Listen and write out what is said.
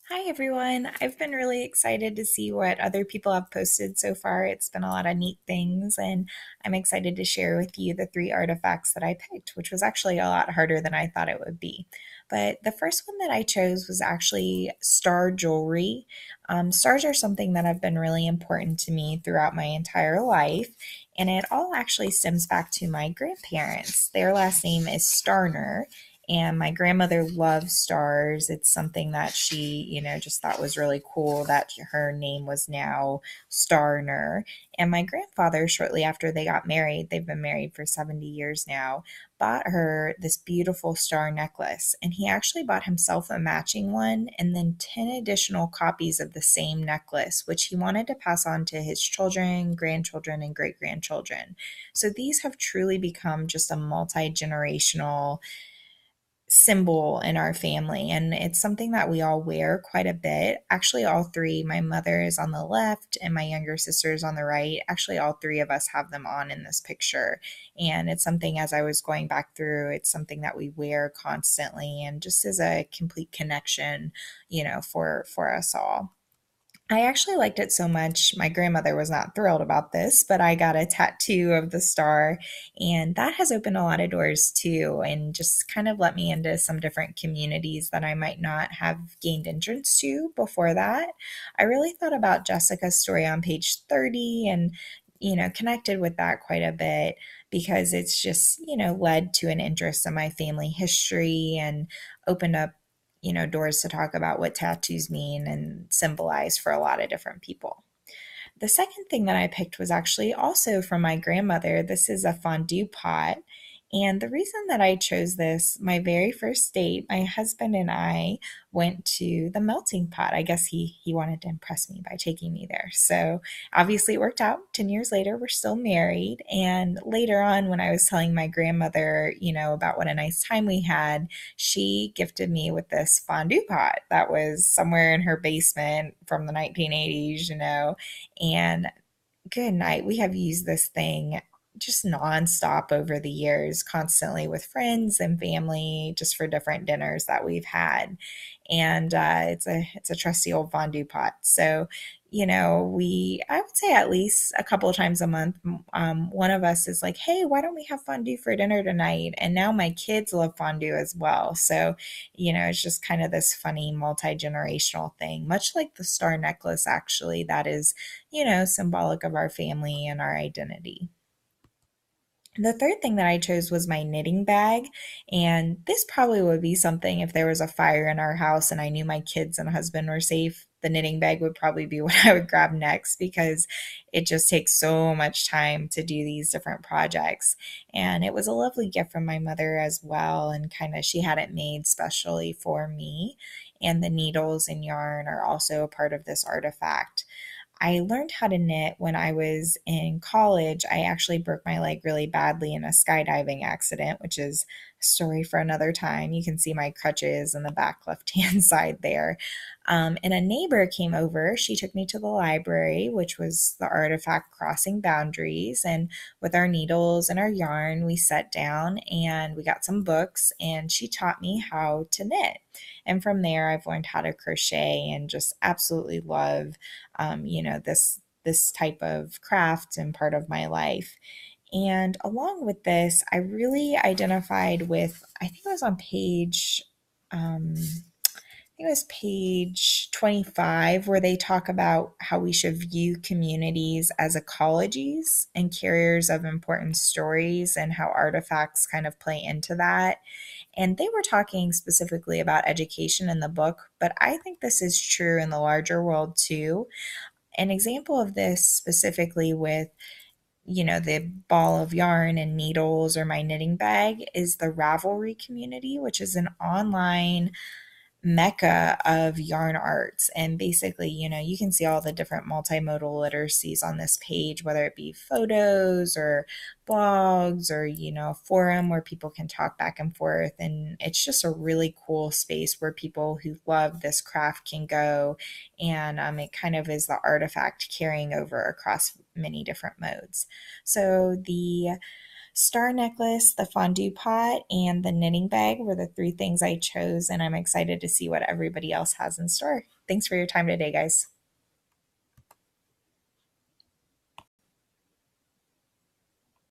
Hi everyone. I've been really excited to see what other people have posted so far. It's been a lot of neat things, and I'm excited to share with you the three artifacts that I picked, which was actually a lot harder than I thought it would be. But the first one that I chose was actually star jewelry. Stars are something that have been really important to me throughout my entire life, and it all actually stems back to my grandparents. Their last name is Starner, and my grandmother loves stars. It's something that she, just thought was really cool that her name was now Starner. And my grandfather, shortly after they got married, they've been married for 70 years now, bought her this beautiful star necklace. And he actually bought himself a matching one and then 10 additional copies of the same necklace, which he wanted to pass on to his children, grandchildren, and great grandchildren. So these have truly become just a multi generational symbol in our family, and it's something that we all wear quite a bit. Actually, all three, my mother is on the left and my younger sister is on the right. Actually, all three of us have them on in this picture, and it's something, as I was going back through, it's something that we wear constantly and just as a complete connection, for us all. I actually liked it so much. My grandmother was not thrilled about this, but I got a tattoo of the star, and that has opened a lot of doors too, and just kind of let me into some different communities that I might not have gained entrance to before that. I really thought about Jessica's story on page 30 and connected with that quite a bit because it's just, led to an interest in my family history and opened up doors to talk about what tattoos mean and symbolize for a lot of different people. The second thing that I picked was actually also from my grandmother. This is a fondue pot. And the reason that I chose this, my very first date, my husband and I went to the melting pot. I guess he wanted to impress me by taking me there. So obviously it worked out. 10 years later, we're still married. And later on, when I was telling my grandmother, about what a nice time we had, she gifted me with this fondue pot that was somewhere in her basement from the 1980s, and good night. We have used this thing just nonstop over the years, constantly with friends and family, just for different dinners that we've had. And it's a trusty old fondue pot. So, we I would say at least a couple of times a month, one of us is like, "Hey, why don't we have fondue for dinner tonight?" And now my kids love fondue as well. So, it's just kind of this funny multi generational thing, much like the star necklace, actually, that is symbolic of our family and our identity. The third thing that I chose was my knitting bag. And this probably would be something if there was a fire in our house and I knew my kids and husband were safe. The knitting bag would probably be what I would grab next because it just takes so much time to do these different projects. And it was a lovely gift from my mother as well. And kind of she had it made specially for me. And the needles and yarn are also a part of this artifact. I learned how to knit when I was in college. I actually broke my leg really badly in a skydiving accident, which is a story for another time. You can see my crutches in the back left hand side there. And a neighbor came over. She took me to the library, which was the artifact crossing boundaries. And with our needles and our yarn, we sat down and we got some books, and she taught me how to knit. And from there, I've learned how to crochet and just absolutely love this type of craft and part of my life. And along with this, I really identified with, I think it was on page, I think it was page 25, where they talk about how we should view communities as ecologies and carriers of important stories and how artifacts kind of play into that. And they were talking specifically about education in the book, but I think this is true in the larger world too. An example of this specifically with the ball of yarn and needles or my knitting bag is the Ravelry community, which is an online mecca of yarn arts. And basically, you can see all the different multimodal literacies on this page, whether it be photos or blogs or, forum where people can talk back and forth. And it's just a really cool space where people who love this craft can go. And it kind of is the artifact carrying over across many different modes. So the star necklace, the fondue pot, and the knitting bag were the three things I chose, and I'm excited to see what everybody else has in store. Thanks for your time today, guys.